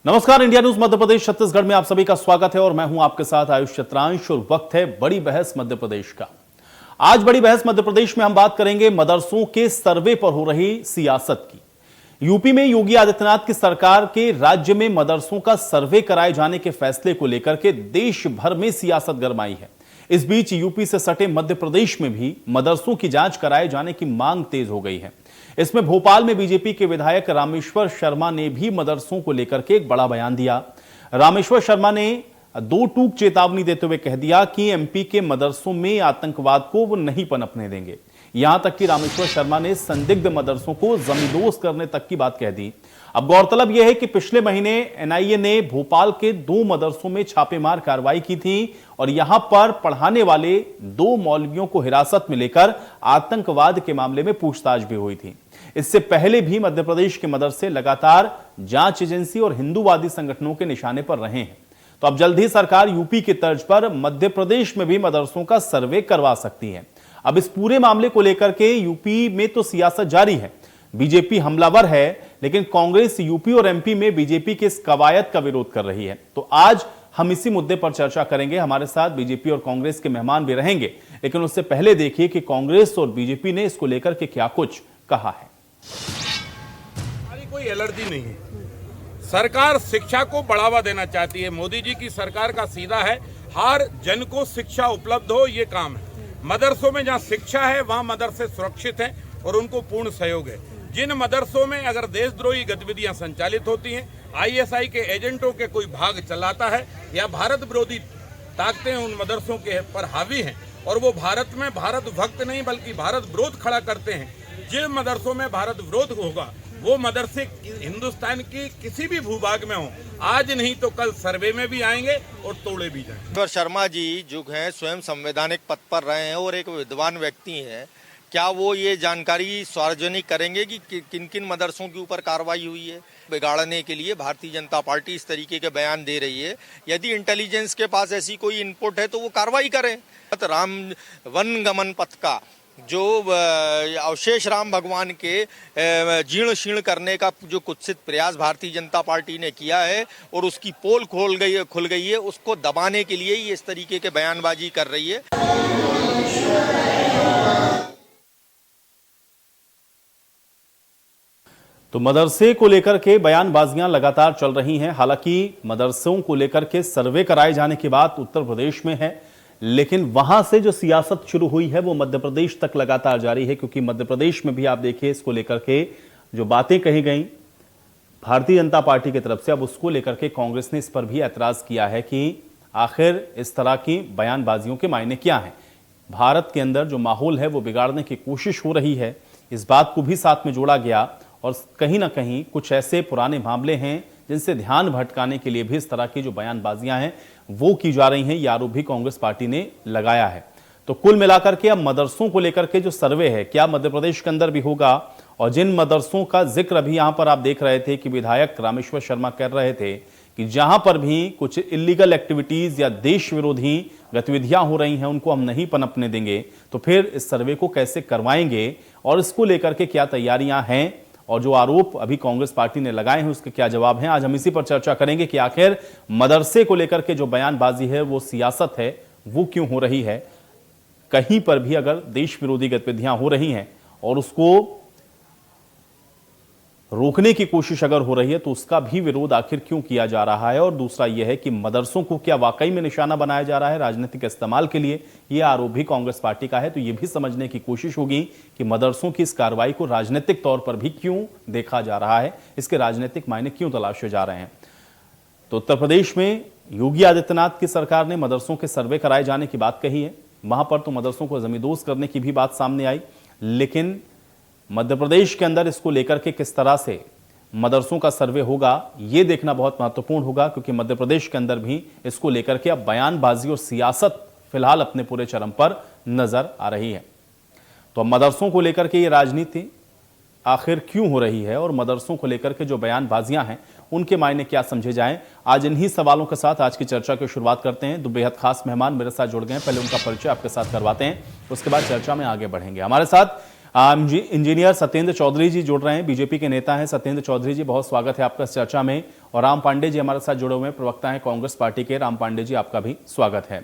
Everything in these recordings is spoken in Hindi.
नमस्कार, इंडिया न्यूज मध्य प्रदेश छत्तीसगढ़ में आप सभी का स्वागत है और मैं हूं आपके साथ आयुष चित्रांश और वक्त है बड़ी बहस मध्य प्रदेश का। आज बड़ी बहस मध्य प्रदेश में हम बात करेंगे मदरसों के सर्वे पर हो रही सियासत की। यूपी में योगी आदित्यनाथ की सरकार के राज्य में मदरसों का सर्वे कराए जाने के फैसले को लेकर के देश भर में सियासत गरमाई है। इस बीच यूपी से सटे मध्य प्रदेश में भी मदरसों की जांच कराए जाने की मांग तेज हो गई है। इसमें भोपाल में बीजेपी के विधायक रामेश्वर शर्मा ने भी मदरसों को लेकर के एक बड़ा बयान दिया। रामेश्वर शर्मा ने दो टूक चेतावनी देते हुए कह दिया कि एमपी के मदरसों में आतंकवाद को वो नहीं पनपने देंगे। यहां तक कि रामेश्वर शर्मा ने संदिग्ध मदरसों को जमींदोज करने तक की बात कह दी। अब गौरतलब यह है कि पिछले महीने एनआईए ने भोपाल के 2 मदरसों में छापेमार कार्रवाई की थी और यहां पर पढ़ाने वाले 2 मौलवियों को हिरासत में लेकर आतंकवाद के मामले में पूछताछ भी हुई थी। इससे पहले भी मध्य प्रदेश के मदरसे लगातार जांच एजेंसी और हिंदूवादी संगठनों के निशाने पर रहे हैं। तो अब जल्द ही सरकार यूपी की तर्ज पर मध्य प्रदेश में भी मदरसों का सर्वे करवा सकती है। अब इस पूरे मामले को लेकर के यूपी में तो सियासत जारी है। बीजेपी हमलावर है, लेकिन कांग्रेस यूपी और एमपी में बीजेपी के इस कवायद का विरोध कर रही है। तो आज हम इसी मुद्दे पर चर्चा करेंगे। हमारे साथ बीजेपी और कांग्रेस के मेहमान भी रहेंगे, लेकिन उससे पहले देखिए कि कांग्रेस और बीजेपी ने इसको लेकर के क्या कुछ कहा है। हमारी कोई एलर्जी नहीं है। सरकार शिक्षा को बढ़ावा देना चाहती है। मोदी जी की सरकार का सीधा है हर जन को शिक्षा उपलब्ध हो, ये काम है। मदरसों में जहाँ शिक्षा है वहाँ मदरसे सुरक्षित हैं और उनको पूर्ण सहयोग है। जिन मदरसों में अगर देशद्रोही गतिविधियां संचालित होती हैं, आईएसआई के एजेंटों के कोई भाग चलाता है या भारत विरोधी ताकतें उन मदरसों के पर हावी हैं और वो भारत में भारत भक्त नहीं बल्कि भारत विरोध खड़ा करते हैं, जिन मदरसों में भारत विरोध होगा वो मदरसे हिंदुस्तान की किसी भी भूभाग में हो, आज नहीं तो कल सर्वे में भी आएंगे और तोड़े भी जाएंगे। शर्मा जी जो हैं स्वयं संवैधानिक पद पर रहे हैं और एक विद्वान व्यक्ति हैं, क्या वो ये जानकारी सार्वजनिक करेंगे कि किन किन मदरसों के ऊपर कार्रवाई हुई है? बिगाड़ने के लिए भारतीय जनता पार्टी इस तरीके के बयान दे रही है। यदि इंटेलिजेंस के पास ऐसी कोई इनपुट है तो वो कार्रवाई करें। राम वन गमन पथ का जो अवशेष राम भगवान के जीर्ण शीर्ण करने का जो कुत्सित प्रयास भारतीय जनता पार्टी ने किया है और उसकी पोल खुल गई है, उसको दबाने के लिए ही इस तरीके के बयानबाजी कर रही है। तो मदरसे को लेकर के बयानबाजियां लगातार चल रही हैं। हालांकि मदरसों को लेकर के सर्वे कराए जाने की बात उत्तर प्रदेश में है, लेकिन वहां से जो सियासत शुरू हुई है वो मध्य प्रदेश तक लगातार जारी है। क्योंकि मध्य प्रदेश में भी आप देखिए इसको लेकर के जो बातें कही गई भारतीय जनता पार्टी की तरफ से, अब उसको लेकर के कांग्रेस ने इस पर भी ऐतराज किया है कि आखिर इस तरह की बयानबाजियों के मायने क्या हैं। भारत के अंदर जो माहौल है वो बिगाड़ने की कोशिश हो रही है, इस बात को भी साथ में जोड़ा गया। और कहीं ना कहीं कुछ ऐसे पुराने मामले हैं जिनसे ध्यान भटकाने के लिए भी इस तरह की जो बयानबाजियां हैं वो की जा रही हैं। ये आरोप भी कांग्रेस पार्टी ने लगाया है। तो कुल मिलाकर के अब मदरसों को लेकर के जो सर्वे है क्या मध्य प्रदेश के अंदर भी होगा? और जिन मदरसों का जिक्र अभी यहां पर आप देख रहे थे कि विधायक रामेश्वर शर्मा कर रहे थे कि जहां पर भी कुछ इलीगल एक्टिविटीज या देश विरोधी गतिविधियां हो रही हैं उनको हम नहीं पनपने देंगे, तो फिर इस सर्वे को कैसे करवाएंगे और इसको लेकर के क्या तैयारियां हैं और जो आरोप अभी कांग्रेस पार्टी ने लगाए हैं उसके क्या जवाब हैं। आज हम इसी पर चर्चा करेंगे कि आखिर मदरसे को लेकर के जो बयानबाजी है वो सियासत है वो क्यों हो रही है। कहीं पर भी अगर देश विरोधी गतिविधियां हो रही हैं और उसको रोकने की कोशिश अगर हो रही है तो उसका भी विरोध आखिर क्यों किया जा रहा है। और दूसरा यह है कि मदरसों को क्या वाकई में निशाना बनाया जा रहा है राजनीतिक इस्तेमाल के लिए, यह आरोप भी कांग्रेस पार्टी का है। तो यह भी समझने की कोशिश होगी कि मदरसों की इस कार्रवाई को राजनीतिक तौर पर भी क्यों देखा जा रहा है, इसके राजनीतिक मायने क्यों तलाशे जा रहे हैं। तो उत्तर प्रदेश में योगी आदित्यनाथ की सरकार ने मदरसों के सर्वे कराए जाने की बात कही है। वहां पर तो मदरसों को जमींदोज करने की भी बात सामने आई, लेकिन मध्य प्रदेश के अंदर इसको लेकर के किस तरह से मदरसों का सर्वे होगा यह देखना बहुत महत्वपूर्ण होगा। क्योंकि मध्य प्रदेश के अंदर भी इसको लेकर के अब बयानबाजी और सियासत फिलहाल अपने पूरे चरम पर नजर आ रही है। तो अब मदरसों को लेकर के ये राजनीति आखिर क्यों हो रही है और मदरसों को लेकर के जो बयानबाजियां हैं उनके मायने क्या समझे जाएं, आज इन्हीं सवालों के साथ आज की चर्चा की शुरुआत करते हैं। दो बेहद खास मेहमान मेरे साथ जुड़ गए हैं, पहले उनका परिचय आपके साथ करवाते हैं, उसके बाद चर्चा में आगे बढ़ेंगे। हमारे साथ इंजीनियर सत्येंद्र चौधरी जी जुड़ रहे हैं, बीजेपी के नेता हैं। सत्येंद्र चौधरी जी, बहुत स्वागत है आपका इस चर्चा में। और राम पांडे जी हमारे साथ जुड़े हुए हैं, प्रवक्ता हैं कांग्रेस पार्टी के। राम पांडे जी, आपका भी स्वागत है।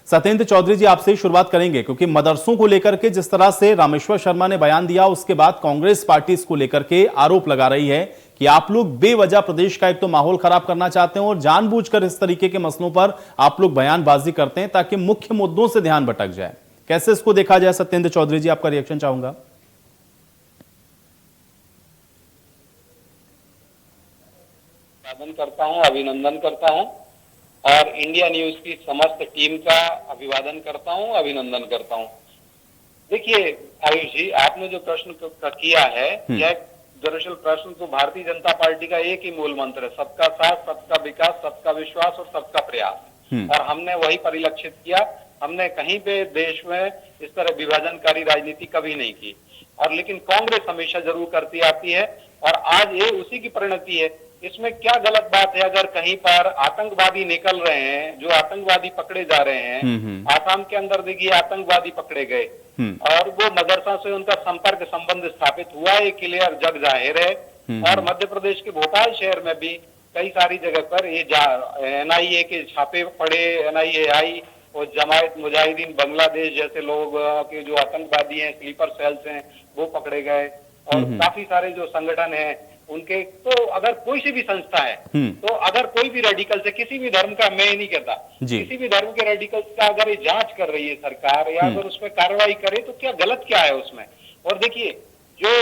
सत्येंद्र चौधरी जी, आपसे शुरुआत करेंगे, क्योंकि मदरसों को लेकर के जिस तरह से रामेश्वर शर्मा ने बयान दिया, उसके बाद कांग्रेस पार्टी इसको लेकर के आरोप लगा रही है कि आप लोग बेवजह प्रदेश का एक तो माहौल खराब करना चाहते हैं और जानबूझकर इस तरीके के मसलों पर आप लोग बयानबाजी करते हैं ताकि मुख्य मुद्दों से ध्यान भटक जाए। कैसे इसको देखा जाए? सत्येंद्र चौधरी जी, आपका रिएक्शन चाहूंगा। अभिनंदन करता हूं और इंडिया न्यूज की समस्त टीम का अभिवादन करता हूं, अभिनंदन करता हूं। देखिए आयुष जी, आपने जो प्रश्न किया है, यह दरअसल प्रश्न तो भारतीय जनता पार्टी का एक ही मूल मंत्र है, सबका साथ, सबका विकास, सबका विश्वास और सबका प्रयास। और हमने वही परिलक्षित किया। हमने कहीं पे देश में इस तरह विभाजनकारी राजनीति कभी नहीं की, और लेकिन कांग्रेस हमेशा जरूर करती आती है, और आज ये उसी की परिणति है। इसमें क्या गलत बात है अगर कहीं पर आतंकवादी निकल रहे हैं, जो आतंकवादी पकड़े जा रहे हैं। आसाम के अंदर देखिए आतंकवादी पकड़े गए और वो मदरसा से उनका संपर्क संबंध स्थापित हुआ, ये क्लियर जग जाहिर है। और मध्य प्रदेश के भोपाल शहर में भी कई सारी जगह पर ये NIA के छापे पड़े, NIA आई और जमायत मुजाहिदीन बांग्लादेश जैसे लोग के जो आतंकवादी हैं, स्लीपर सेल्स हैं, वो पकड़े गए। और काफी सारे जो संगठन हैं उनके, तो अगर कोई सी भी संस्था है, तो अगर कोई भी रेडिकल से, किसी भी धर्म का, मैं नहीं कहता, किसी भी धर्म के रेडिकल्स का अगर ये जांच कर रही है सरकार, या अगर उसमें कार्रवाई करे, तो क्या गलत क्या है उसमें? और देखिए, जो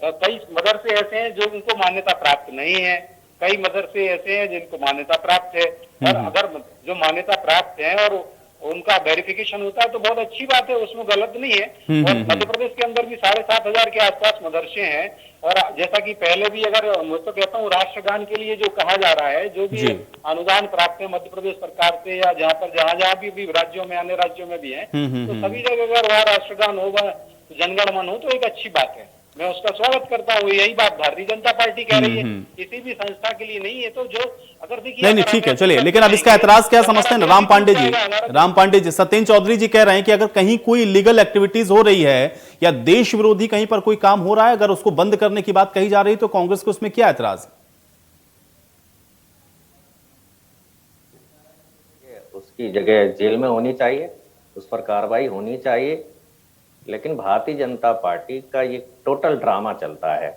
कई मदरसे ऐसे हैं जो उनको मान्यता प्राप्त नहीं है, कई मदरसे ऐसे हैं जिनको मान्यता प्राप्त है। और अगर जो मान्यता प्राप्त है और उनका वेरिफिकेशन होता है तो बहुत अच्छी बात है, उसमें गलत नहीं है। और मध्य प्रदेश के अंदर भी 7,500 के आसपास मदरसे हैं। और जैसा कि पहले भी, अगर मैं तो कहता हूँ, राष्ट्रगान के लिए जो कहा जा रहा है, जो भी अनुदान प्राप्त है मध्य प्रदेश सरकार से, या जहाँ भी राज्यों में, अन्य राज्यों में भी है, तो सभी जगह अगर वहाँ राष्ट्रगान होगा, जनगण मन हो, तो एक अच्छी बात है, मैं उसका स्वागत करता हूँ। यही बात भारतीय जनता पार्टी कह रही है, किसी भी संस्था के लिए नहीं है। तो जो अगर देखिए, नहीं ठीक है, चलिए, लेकिन अब इसका एतराज क्या समझते हैं राम पांडे जी? सत्येंद्र चौधरी जी कह रहे हैं कि अगर कहीं कोई इलीगल एक्टिविटीज हो रही है या देश विरोधी कहीं पर कोई काम हो रहा है, अगर उसको बंद करने की बात कही जा रही है, तो कांग्रेस को उसमें क्या एतराज? उसकी जगह जेल में होनी चाहिए, उस पर कार्रवाई होनी चाहिए। लेकिन भारतीय जनता पार्टी का ये टोटल ड्रामा चलता है।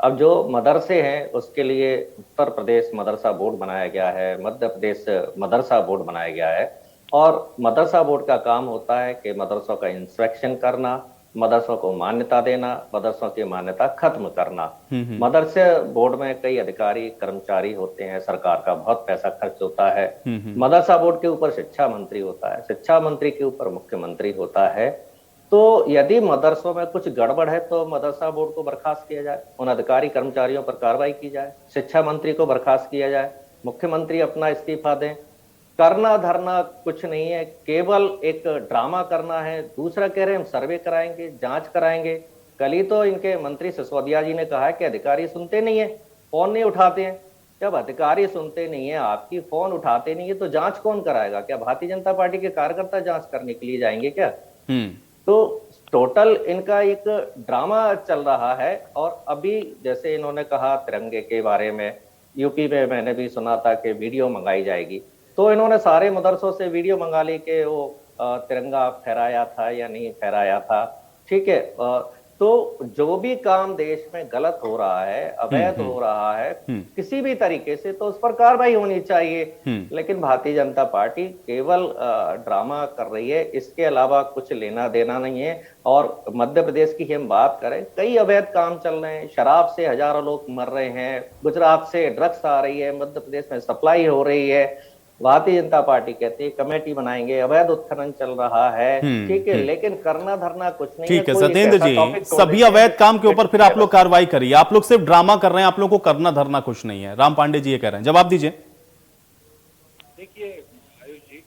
अब जो मदरसे हैं उसके लिए उत्तर प्रदेश मदरसा बोर्ड बनाया गया है, मध्य प्रदेश मदरसा बोर्ड बनाया गया है, और मदरसा बोर्ड का काम होता है कि मदरसों का इंस्पेक्शन करना, मदरसों को मान्यता देना, मदरसों की मान्यता खत्म करना। मदरसे बोर्ड में कई अधिकारी कर्मचारी होते हैं, सरकार का बहुत पैसा खर्च होता है। मदरसा बोर्ड के ऊपर शिक्षा मंत्री होता है, शिक्षा मंत्री के ऊपर मुख्यमंत्री होता है। तो यदि मदरसों में कुछ गड़बड़ है तो मदरसा बोर्ड को बर्खास्त किया जाए, उन अधिकारी कर्मचारियों पर कार्रवाई की जाए, शिक्षा मंत्री को बर्खास्त किया जाए, मुख्यमंत्री अपना इस्तीफा दें। करना धरना कुछ नहीं है, केवल एक ड्रामा करना है। दूसरा कह रहे हैं हम सर्वे कराएंगे, जांच कराएंगे। कल ही तो इनके मंत्री सिसोदिया जी ने कहा है कि अधिकारी सुनते नहीं है, फोन नहीं उठाते हैं। जब अधिकारी सुनते नहीं है, आपकी फोन उठाते नहीं है, तो जांच कौन कराएगा? क्या भारतीय जनता पार्टी के कार्यकर्ता जांच करने के लिए जाएंगे क्या? तो टोटल इनका एक ड्रामा चल रहा है। और अभी जैसे इन्होंने कहा तिरंगे के बारे में, यूपी में मैंने भी सुना था कि वीडियो मंगाई जाएगी, तो इन्होंने सारे मदरसों से वीडियो मंगा ली कि वो तिरंगा फहराया था या नहीं फहराया था। ठीक है, तो जो भी काम देश में गलत हो रहा है, अवैध हो रहा है किसी भी तरीके से, तो उस पर कार्रवाई होनी चाहिए। लेकिन भारतीय जनता पार्टी केवल ड्रामा कर रही है, इसके अलावा कुछ लेना देना नहीं है। और मध्य प्रदेश की हम बात करें, कई अवैध काम चल रहे हैं, शराब से हजारों लोग मर रहे हैं, गुजरात से ड्रग्स आ रही है, मध्य प्रदेश में सप्लाई हो रही है। भारतीय जनता पार्टी कहती है कमेटी बनाएंगे, अवैध उत्खनन चल रहा है, ठीक है, लेकिन करना धरना कुछ नहीं है। ठीक है सत्येंद्र जी, सभी अवैध काम के ऊपर फिर आप लोग कार्रवाई करिए। आप लोग सिर्फ ड्रामा कर रहे हैं, आप लोग को करना धरना कुछ नहीं है। राम पांडे जी ये कह रहे हैं, जवाब दीजिए। देखिए आयुष जी,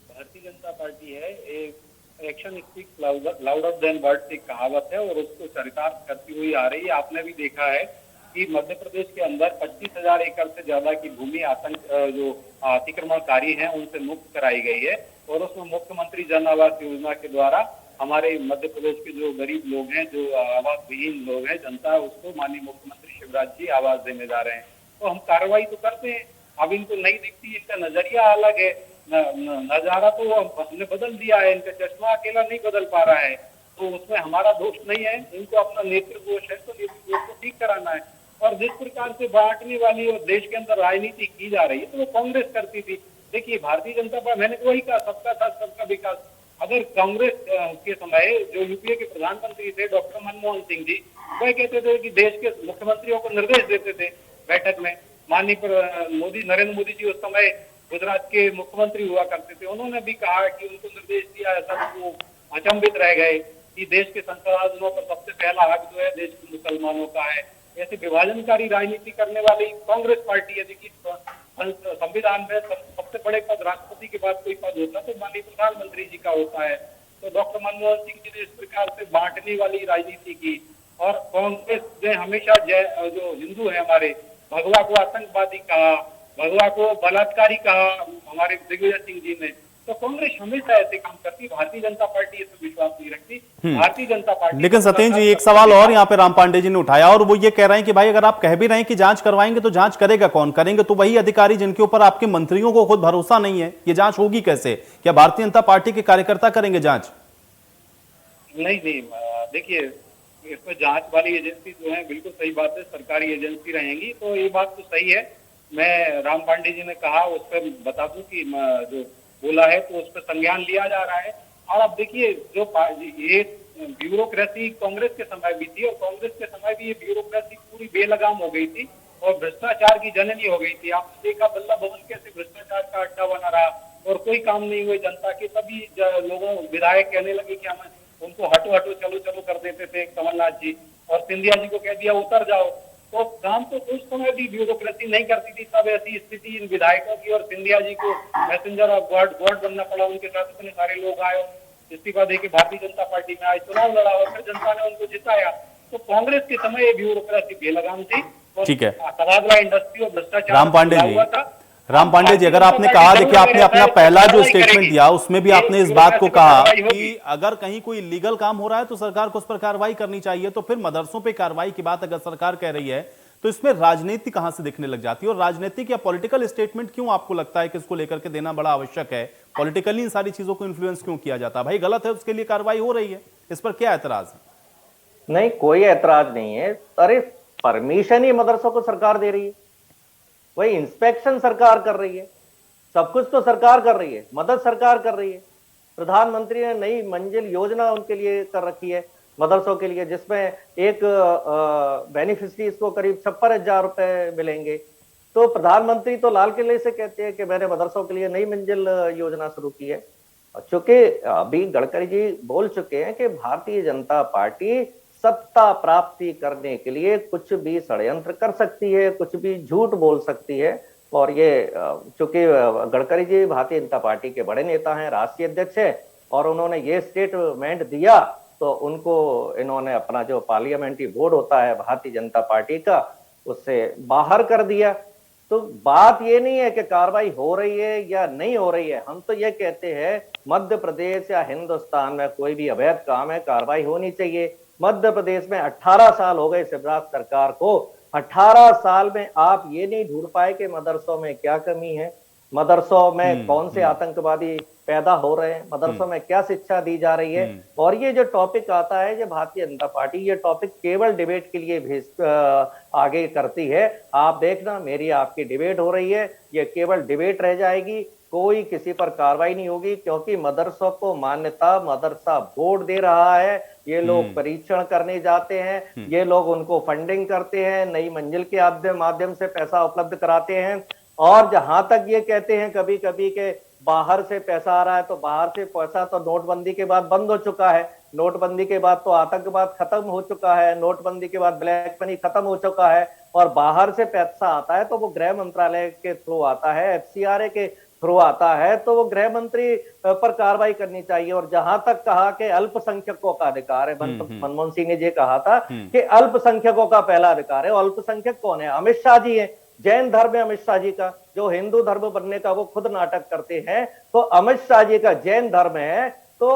भारतीय जनता पार्टी है, एक action speaks louder than words एक कहावत है, और उसको चरितार्थ करती हुई आ रही है। आपने भी देखा है कि मध्य प्रदेश के अंदर 25,000 एकड़ से ज्यादा की भूमि जो अतिक्रमणकारी हैं उनसे मुक्त कराई गई है, और उसमें मुख्यमंत्री जन आवास योजना के द्वारा हमारे मध्य प्रदेश के जो गरीब लोग हैं, जो आवास विहीन लोग हैं, जनता है, उसको माननीय मुख्यमंत्री शिवराज जी आवास देने जा रहे हैं। तो हम कार्रवाई तो करते हैं, अब इनको नहीं दिखती, इनका नजरिया अलग है, नजारा तो हमने बदल दिया है, इनका चश्मा अकेला नहीं बदल पा रहा है, तो उसमें हमारा दोष नहीं है, इनको अपना नेतृत्व दोष है, तो नेतृत्व दोष को ठीक कराना है। और जिस प्रकार से बांटने वाली और देश के अंदर राजनीति की जा रही है, तो वो कांग्रेस करती थी। देखिए भारतीय जनता पार्टी, मैंने तो वही कहा, सबका साथ सबका विकास। अगर कांग्रेस के समय जो यूपीए के प्रधानमंत्री थे डॉक्टर मनमोहन सिंह जी, वह कहते थे कि देश के मुख्यमंत्रियों को निर्देश देते थे बैठक में, माननीय नरेंद्र मोदी जी उस समय गुजरात के मुख्यमंत्री हुआ करते थे, उन्होंने भी कहा कि उनको निर्देश दिया, सब वो अचंभित रह गए कि देश के संसाधनों पर सबसे पहला हक जो है देश के मुसलमानों का है। ऐसे विभाजनकारी राजनीति करने वाली कांग्रेस पार्टी है। देखिए संविधान में सबसे बड़े पद राष्ट्रपति के बाद कोई पद होता है तो माननीय प्रधानमंत्री जी का होता है। तो डॉक्टर मनमोहन सिंह जी ने इस प्रकार से बांटने वाली राजनीति की, और कांग्रेस ने हमेशा जो हिंदू है हमारे, भगवा को आतंकवादी कहा, भगवा को बलात्कारी कहा हमारे दिग्विजय सिंह जी ने। तो कांग्रेस हमेशा ऐसे काम करती, भारतीय जनता पार्टी इस पर विश्वास नहीं रखती। भारतीय जनता पार्टी, लेकिन सत्येंद्र जी एक सवाल और यहाँ पे राम पांडे जी ने उठाया, और वो ये कह रहे हैं कि भाई अगर आप कह भी रहे हैं कि जांच करवाएंगे तो जांच करेगा कौन? करेंगे तो वही अधिकारी जिनके ऊपर आपके मंत्रियों को खुद भरोसा नहीं है। ये जांच होगी कैसे? क्या भारतीय जनता पार्टी के कार्यकर्ता करेंगे जांच? नहीं, देखिए इसमें जांच वाली एजेंसी जो है, बिल्कुल सही बात है, सरकारी एजेंसी रहेंगी, तो ये बात तो सही है। मैं राम पांडे जी ने कहा उस पर बता दूं कि जो बोला है तो उस पर संज्ञान लिया जा रहा है। और अब देखिए जो ये ब्यूरोक्रेसी कांग्रेस के समय भी थी, और कांग्रेस के समय भी ये ब्यूरोक्रेसी पूरी बेलगाम हो गई थी और भ्रष्टाचार की जननी हो गई थी। आपने देखा बल्ला भवन कैसे भ्रष्टाचार का अड्डा बना रहा और कोई काम नहीं हुए जनता के, तभी लोगों विधायक कहने लगे कि हम उनको हटो हटो चलो चलो कर देते थे कमलनाथ जी, और सिंधिया जी को कह दिया उतर जाओ। तो काम तो उस समय भी ब्यूरोक्रेसी नहीं करती थी, तब ऐसी स्थिति इन विधायकों की, और सिंधिया जी को मैसेंजर ऑफ गॉड बनना पड़ा। उनके साथ इतने सारे लोग आए, इस्तीफा देके भारतीय जनता पार्टी में आए, चुनाव लड़ा और फिर जनता ने उनको जिताया। तो कांग्रेस के समय ये ब्यूरोक्रेसी बेलगाम थी, ठीक है। तबादला इंडस्ट्री और भ्रष्टाचार राम पांडे जी अगर आपने कहा, देखिए आपने अपना पहला जो स्टेटमेंट दिया उसमें भी आपने इस बात को कहा कि अगर कहीं कोई लीगल काम हो रहा है तो सरकार को उस पर कार्रवाई करनी चाहिए, तो फिर मदरसों पे कार्रवाई की बात अगर सरकार कह रही है तो इसमें राजनीति कहां से दिखने लग जाती है? और राजनीतिक या पॉलिटिकल स्टेटमेंट क्यों आपको लगता है कि इसको लेकर के देना बड़ा आवश्यक है? पॉलिटिकली इन सारी चीजों को इन्फ्लुएंस क्यों किया जाता है? भाई गलत है, उसके लिए कार्रवाई हो रही है, इस पर क्या एतराज है? नहीं, कोई एतराज नहीं है। अरे परमिशन ही मदरसों को सरकार दे रही है, वही इंस्पेक्शन सरकार कर रही है, सब कुछ तो सरकार कर रही है, मदद सरकार कर रही है। प्रधानमंत्री ने नई मंजिल योजना उनके लिए कर रखी है मदरसों के लिए, जिसमें एक बेनिफिशरीज को करीब 56,000 रुपए मिलेंगे। तो प्रधानमंत्री तो लाल किले से कहते हैं कि मैंने मदरसों के लिए नई मंजिल योजना शुरू की है। चूंकि अभी गडकरी जी बोल चुके हैं कि भारतीय जनता पार्टी सत्ता प्राप्ति करने के लिए कुछ भी षड्यंत्र कर सकती है, कुछ भी झूठ बोल सकती है। और ये चूंकि गडकरी जी भारतीय जनता पार्टी के बड़े नेता हैं, राष्ट्रीय अध्यक्ष है, और उन्होंने ये स्टेटमेंट दिया तो उनको इन्होंने अपना जो पार्लियामेंट्री बोर्ड होता है भारतीय जनता पार्टी का, उससे बाहर कर दिया। तो बात ये नहीं है कि कार्रवाई हो रही है या नहीं हो रही है, हम तो ये कहते हैं मध्य प्रदेश या हिंदुस्तान में कोई भी अवैध काम है, कार्रवाई होनी चाहिए। मध्य प्रदेश में 18 साल हो गए शिवराज सरकार को, 18 साल में आप ये नहीं ढूंढ पाए कि मदरसों में क्या कमी है, मदरसों में कौन से आतंकवादी पैदा हो रहे हैं, मदरसों में क्या शिक्षा दी जा रही है। और ये जो टॉपिक आता है, जो भारतीय जनता पार्टी ये टॉपिक केवल डिबेट के लिए आगे करती है। आप देखना, मेरी आपकी डिबेट हो रही है, ये केवल डिबेट रह जाएगी, कोई किसी पर कार्रवाई नहीं होगी, क्योंकि मदरसों को मान्यता मदरसा बोर्ड दे रहा है। ये लोग परीक्षण करने जाते हैं, ये लोग उनको फंडिंग करते हैं, नई मंजिल के माध्यम से पैसा उपलब्ध कराते हैं। और जहां तक ये कहते हैं कभी कभी के बाहर से पैसा आ रहा है, तो बाहर से पैसा तो नोटबंदी के बाद बंद हो चुका है, नोटबंदी के बाद तो आतंकवाद खत्म हो चुका है, नोटबंदी के बाद ब्लैक मनी खत्म हो चुका है। और बाहर से पैसा आता है तो वो गृह मंत्रालय के थ्रू आता है, FCRA के थ्रू आता है, तो वो गृह मंत्री पर कार्रवाई करनी चाहिए। और जहां तक कहा कि अल्पसंख्यकों का अधिकार है, मनमोहन सिंह ने ये कहा था कि अल्पसंख्यकों का पहला अधिकार है। अल्पसंख्यक कौन है? अमित शाह जी है। जैन धर्म है अमित शाह जी का, जो हिंदू धर्म बनने का वो खुद नाटक करते हैं, तो अमित शाह जी का जैन धर्म है तो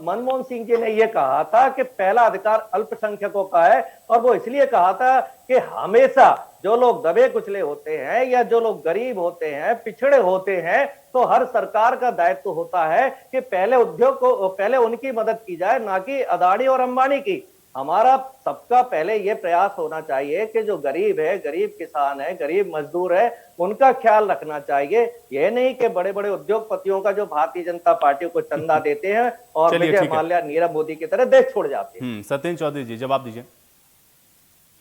मनमोहन सिंह जी ने यह कहा था कि पहला अधिकार अल्पसंख्यकों का है, और वो इसलिए कहा था कि हमेशा जो लोग दबे कुचले होते हैं या जो लोग गरीब होते हैं, पिछड़े होते हैं, तो हर सरकार का दायित्व होता है कि पहले उद्योग को, पहले उनकी मदद की जाए, ना कि अदानी और अंबानी की। हमारा सबका पहले यह प्रयास होना चाहिए कि जो गरीब है, गरीब किसान है, गरीब मजदूर है, उनका ख्याल रखना चाहिए। यह नहीं कि बड़े बड़े उद्योगपतियों का जो भारतीय जनता पार्टी को चंदा देते हैं और चलिए, विजय ठीक है। माल्या, नीरव मोदी की तरह देश छोड़ जाते हैं। सत्येंद्र चौधरी जी, जवाब दीजिए।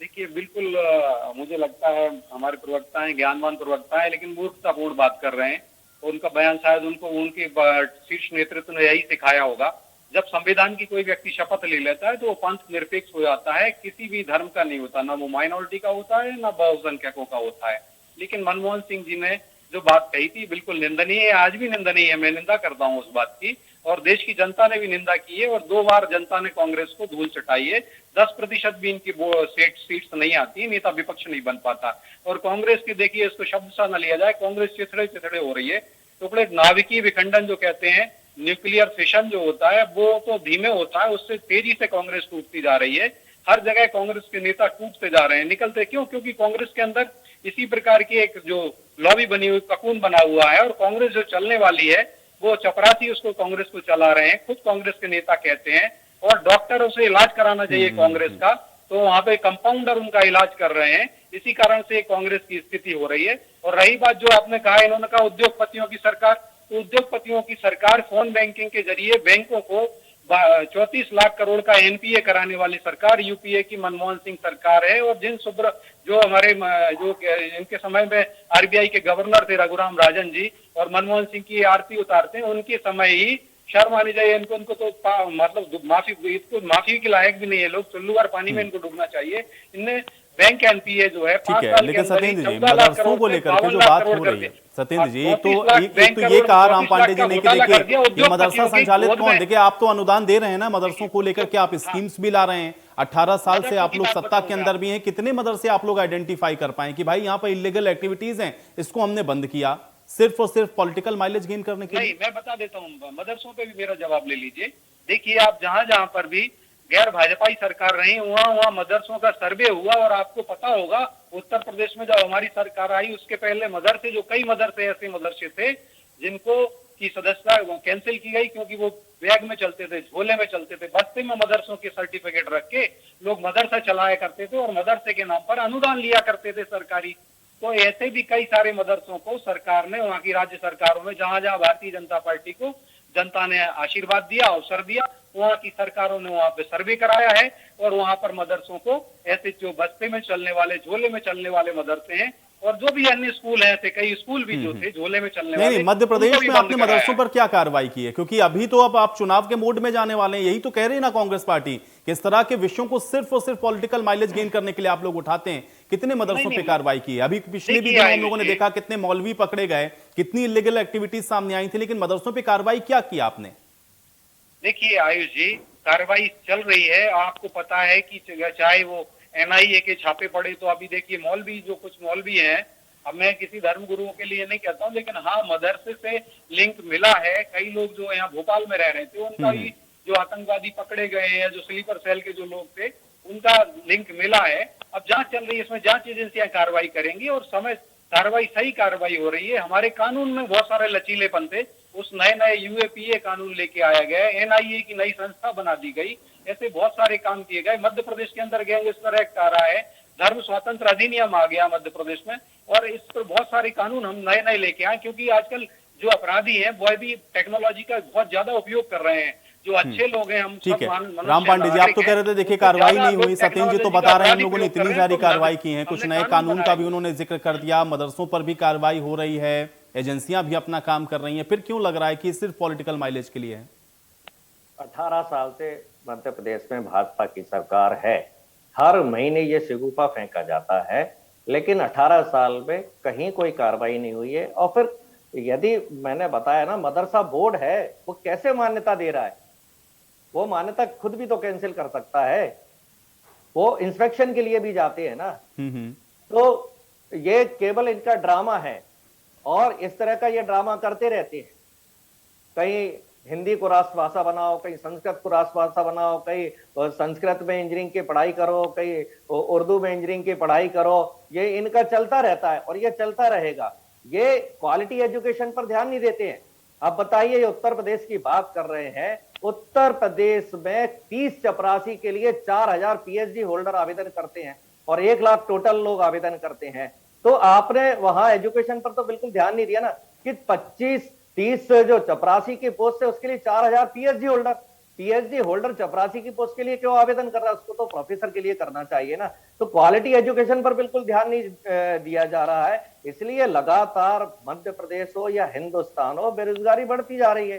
देखिए, बिल्कुल मुझे लगता है हमारे प्रवक्ता हैं, ज्ञानवान प्रवक्ता हैं, लेकिन मूर्खतापूर्ण बात कर रहे हैं। उनका बयान शायद उनको उनके शीर्ष नेतृत्व ने यही सिखाया होगा। जब संविधान की कोई व्यक्ति शपथ ले लेता है तो वो पंथ निरपेक्ष हो जाता है, किसी भी धर्म का नहीं होता, ना वो माइनॉरिटी का होता है ना बहुसंख्यकों का होता है। लेकिन मनमोहन सिंह जी ने जो बात कही थी बिल्कुल निंदनीय है, आज भी निंदनीय है। मैं निंदा करता हूँ उस बात की, और देश की जनता ने भी निंदा की है, और 2 बार जनता ने कांग्रेस को धूल चटाई है। 10% भी इनकी सीट्स नहीं आती, नेता विपक्ष नहीं बन पाता। और कांग्रेस की देखिए, इसको शब्द सा न लिया जाए, कांग्रेस चिथड़े चिथड़े हो रही है। टुकड़े, नाभिकीय विखंडन जो कहते हैं, न्यूक्लियर फिशन जो होता है वो तो धीमे होता है, उससे तेजी से कांग्रेस टूटती जा रही है। हर जगह कांग्रेस के नेता टूटते जा रहे हैं। निकलते क्यों? क्योंकि कांग्रेस के अंदर इसी प्रकार की एक जो लॉबी बनी हुई, ककून बना हुआ है, और कांग्रेस जो चलने वाली है वो चपरासी उसको कांग्रेस को चला रहे हैं, खुद कांग्रेस के नेता कहते हैं। और डॉक्टरों से इलाज कराना चाहिए कांग्रेस का, तो वहां पे कंपाउंडर उनका इलाज कर रहे हैं। इसी कारण से कांग्रेस की स्थिति हो रही है। और रही बात जो आपने कहा, इन्होंने कहा उद्योगपतियों की सरकार, तो उद्योगपतियों की सरकार फोन बैंकिंग के जरिए बैंकों को 34 लाख करोड़ का एनपीए कराने वाली सरकार यूपीए की मनमोहन सिंह सरकार है। और जो हमारे जो इनके समय में आरबीआई के गवर्नर थे रघुराम राजन जी, और मनमोहन सिंह की आरती उतारते हैं, उनके समय ही शर्म आनी चाहिए इनको तो मतलब माफी के लायक भी नहीं है लोग, चुल्लूवार पानी में इनको डूबना चाहिए। इनने बैंक एनपीए जो है, ठीक है, लेकिन सत्येंद्र जी, मदरसों को लेकर के जो बात हो रही है, सत्येंद्र जी, एक तो ये कहा राम पांडे जी ने कि देखिए ये मदरसा संचालित कौन, देखिए आप तो अनुदान दे रहे हैं ना मदरसों को लेकर के, आप स्कीम्स भी ला रहे हैं। 18 साल से आप लोग सत्ता के अंदर भी हैं, कितने मदरसे आप लोग आइडेंटिफाई कर पाए कि भाई यहाँ पर इलीगल एक्टिविटीज हैं, इसको हमने बंद किया सिर्फ और सिर्फ पॉलिटिकल माइलेज गेन करने के लिए? नहीं, मैं बता देता हूँ, मदरसों पे भी मेरा जवाब ले लीजिए। देखिए, आप जहां जहां पर भी गैर भाजपाई सरकार रही, वहां मदरसों का सर्वे हुआ, और आपको पता होगा उत्तर प्रदेश में जब हमारी सरकार आई उसके पहले मदरसे, जो कई मदरसे ऐसे मदरसे थे जिनको की सदस्यता कैंसिल की गई, क्योंकि वो बैग में चलते थे, झोले में चलते थे। बस्ते में मदरसों के सर्टिफिकेट रख के लोग मदरसा चलाया करते थे, और मदरसे के नाम पर अनुदान लिया करते थे सरकारी। तो ऐसे भी कई सारे मदरसों को सरकार ने, वहां की राज्य सरकारों में, जहां जहां भारतीय जनता पार्टी को जनता ने आशीर्वाद दिया, अवसर दिया, वहां की सरकारों ने वहां पे सर्वे कराया है, और वहां पर मदरसों को, ऐसे जो बस्ते में चलने वाले, झोले में चलने वाले मदरसे हैं, और जो भी अन्य स्कूल हैं, ऐसे कई स्कूल भी जो थे झोले में चलने वाले। नहीं, मध्य प्रदेश में आपने मदरसों पर क्या कार्रवाई की है? क्योंकि अभी तो अब आप चुनाव के मोड में जाने वाले हैं, यही तो कह रही है ना कांग्रेस पार्टी, किस तरह के विषयों को सिर्फ और सिर्फ पॉलिटिकल माइलेज गेन करने के लिए आप लोग उठाते हैं। कितने मदरसों पे कार्रवाई की है? अभी पिछले भी दिनों हम लोगों ने देखा कितने मौलवी पकड़े गए, कितनी इलीगल एक्टिविटीज सामने आई थी, लेकिन मदरसों पे कार्रवाई क्या की आपने? देखिए आयुष जी, कार्रवाई चल रही है। आपको पता है कि चाहे वो एनआईए के छापे पड़े, तो अभी देखिए मौलवी, जो कुछ मौलवी हैं, अब मैं किसी धर्म गुरुओं के लिए नहीं कहता हूँ, लेकिन हाँ, मदरसे से लिंक मिला है। कई लोग जो यहाँ भोपाल में रह रहे थे, उनका भी जो आतंकवादी पकड़े गए हैं, जो स्लीपर सेल के जो लोग थे, उनका लिंक मिला है। अब जांच चल रही है, इसमें जांच एजेंसियां कार्रवाई करेंगी, और समय कार्रवाई, सही कार्रवाई हो रही है। हमारे कानून में बहुत सारे लचीलेपन थे, उस नए यूएपीए कानून लेके आया गया, एनआईए की नई संस्था बना दी गई, ऐसे बहुत सारे काम किए गए। मध्य प्रदेश के अंदर गैंगस्टर एक्ट आ रहा है, धर्म स्वातंत्र अधिनियम आ गया मध्य प्रदेश में, और इस पर बहुत सारे कानून हम नए लेके आए, क्योंकि आजकल जो अपराधी हैं वो भी टेक्नोलॉजी का बहुत ज्यादा उपयोग कर रहे हैं। जो अच्छे लोग हैं, हम ठीक है। राम पांडे जी, आप तो कह रहे थे देखिए कार्रवाई नहीं हुई, सत्येंद्र जी तो बता रहे हैं हम लोगों ने इतनी सारी कार्रवाई की है, कुछ नए कानून का भी उन्होंने जिक्र कर दिया, मदरसों पर भी कार्रवाई हो रही है, एजेंसियां भी अपना काम कर रही हैं, फिर क्यों लग रहा है कि सिर्फ पॉलिटिकल माइलेज के लिए है? 18 साल से मध्य प्रदेश में भाजपा की सरकार है, हर महीने ये शगुफा फेंका जाता है, लेकिन 18 साल में कहीं कोई कार्रवाई नहीं हुई है। और फिर यदि मैंने बताया ना, मदरसा बोर्ड है, वो कैसे मान्यता दे रहा है? वो मान्यता खुद भी तो कैंसिल कर सकता है, वो इंस्पेक्शन के लिए भी जाते हैं ना। तो ये केवल इनका ड्रामा है, और इस तरह का ये ड्रामा करते रहते हैं। कहीं हिंदी को राष्ट्रभाषा बनाओ, कहीं संस्कृत को राष्ट्रभाषा बनाओ, कहीं संस्कृत में इंजीनियरिंग की पढ़ाई करो, कहीं उर्दू में इंजीनियरिंग की पढ़ाई करो। ये इनका चलता रहता है और ये चलता रहेगा। ये क्वालिटी एजुकेशन पर ध्यान नहीं देते हैं। अब बताइए, ये उत्तर प्रदेश की बात कर रहे हैं, उत्तर प्रदेश में 30 चपरासी के लिए 4000 पीएचडी होल्डर आवेदन करते हैं और 1 लाख टोटल लोग आवेदन करते हैं। तो आपने वहां एजुकेशन पर तो बिल्कुल ध्यान नहीं दिया ना कि 25-30 जो चपरासी की पोस्ट है उसके लिए 4000 पीएचडी होल्डर चपरासी की पोस्ट के लिए क्यों आवेदन कर रहा है? उसको तो प्रोफेसर के लिए करना चाहिए ना। तो क्वालिटी एजुकेशन पर बिल्कुल ध्यान नहीं दिया जा रहा है। इसलिए लगातार मध्य प्रदेश हो या हिंदुस्तान हो, बेरोजगारी बढ़ती जा रही है।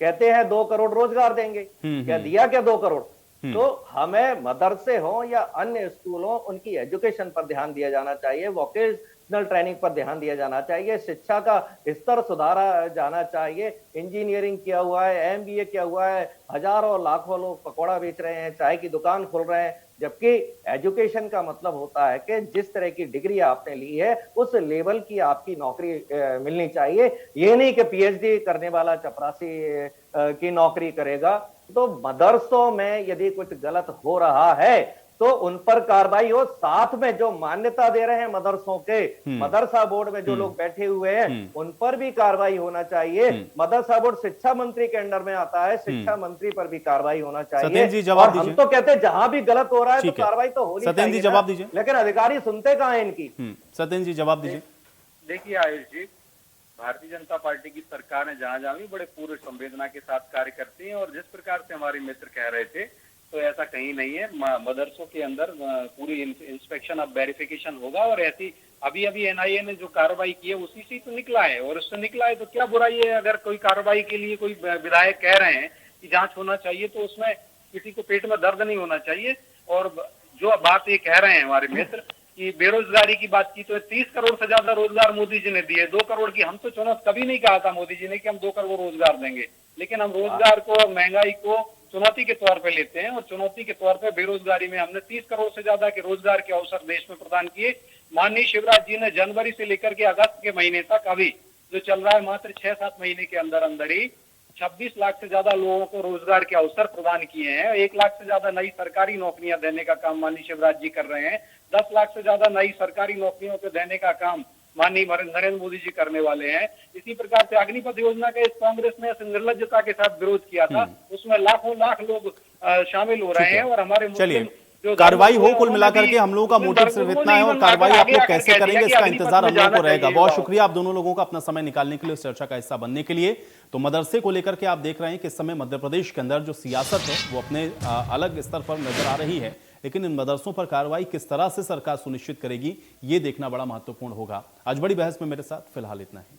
कहते हैं 2 करोड़ रोजगार देंगे, क्या दिया क्या 2 करोड़? तो हमें मदरसे हो या अन्य स्कूल हो, उनकी एजुकेशन पर ध्यान दिया जाना चाहिए, वोकेशनल ट्रेनिंग पर ध्यान दिया जाना चाहिए, शिक्षा का स्तर सुधारा जाना चाहिए। इंजीनियरिंग किया हुआ है, एमबीए किया हुआ है, हजारों लाखों लोग पकौड़ा बेच रहे हैं, चाय की दुकान खोल रहे हैं, जबकि एजुकेशन का मतलब होता है कि जिस तरह की डिग्री आपने ली है उस लेवल की आपकी नौकरी मिलनी चाहिए। ये नहीं कि पीएचडी करने वाला चपरासी की नौकरी करेगा। तो मदरसों में यदि कुछ गलत हो रहा है तो उन पर कार्रवाई हो। साथ में जो मान्यता दे रहे हैं मदरसों के, मदरसा बोर्ड में जो लोग बैठे हुए हैं उन पर भी कार्रवाई होना चाहिए। मदरसा बोर्ड शिक्षा मंत्री के अंडर में आता है, शिक्षा मंत्री पर भी कार्रवाई होना चाहिए। जी जवाब दीजिए। हम तो कहते हैं जहां भी गलत हो रहा है तो कार्रवाई तो होनी चाहिए। जी जवाब दीजिए। लेकिन अधिकारी सुनते कहां हैं इनकी? सत्येंद्र जी जवाब दीजिए। देखिए आयुष जी, भारतीय जनता पार्टी की सरकार है, जहां जहां भी बड़े पूर्ण संवेदना के साथ कार्य करती है। और जिस प्रकार से हमारे मित्र कह रहे थे, तो ऐसा कहीं नहीं है। मदरसों के अंदर पूरी इंस्पेक्शन अब वेरिफिकेशन होगा। और ऐसी अभी अभी एनआईए ने जो कार्रवाई की है उसी से तो निकला है, और उससे निकला है तो क्या बुराई है? अगर कोई कार्रवाई के लिए कोई विधायक कह रहे हैं कि जांच होना चाहिए, तो उसमें किसी को पेट में दर्द नहीं होना चाहिए। और जो बात ये कह रहे हैं हमारे मित्र कि बेरोजगारी की बात की, तो 30 करोड़ से ज्यादा रोजगार मोदी जी ने दिए। 2 करोड़ की हम तो चुनौती कभी नहीं कहा था मोदी जी ने कि हम 2 करोड़ रोजगार देंगे, लेकिन हम रोजगार को, महंगाई को चुनौती के तौर पे लेते हैं। और चुनौती के तौर पे बेरोजगारी में हमने 30 करोड़ से ज्यादा के रोजगार के अवसर देश में प्रदान किए। माननीय शिवराज जी ने जनवरी से लेकर के अगस्त के महीने तक अभी जो चल रहा है, मात्र 6-7 महीने के अंदर अंदर ही 26 लाख से ज्यादा लोगों को रोजगार के अवसर प्रदान किए हैं। 1 लाख से ज्यादा नई सरकारी नौकरियां देने का काम माननीय शिवराज जी कर रहे हैं। 10 लाख से ज्यादा नई सरकारी नौकरियों को देने का काम माननीय नरेंद्र मोदी जी करने वाले हैं। इसी प्रकार से अग्निपथ योजना का इस कांग्रेस ने निर्लज्जता के साथ विरोध किया था, उसमें लाखों लाख लोग शामिल हो रहे हैं। और हमारे चलिए कार्रवाई हो, कुल मिलाकर के हम लोगों का मोटिव सिर्फ इतना है, और कार्रवाई आप लोग कैसे करेंगे इसका इंतजार हम लोगों को रहेगा। बहुत शुक्रिया आप दोनों लोगों का अपना समय निकालने के लिए, चर्चा का हिस्सा बनने के लिए। तो मदरसे को लेकर के आप देख रहे हैं कि इस समय मध्य प्रदेश के अंदर जो सियासत है वो अपने अलग स्तर पर नजर आ रही है, लेकिन इन मदरसों पर कार्रवाई किस तरह से सरकार सुनिश्चित करेगी ये देखना बड़ा महत्वपूर्ण होगा। आज बड़ी बहस में मेरे साथ फिलहाल इतना ही।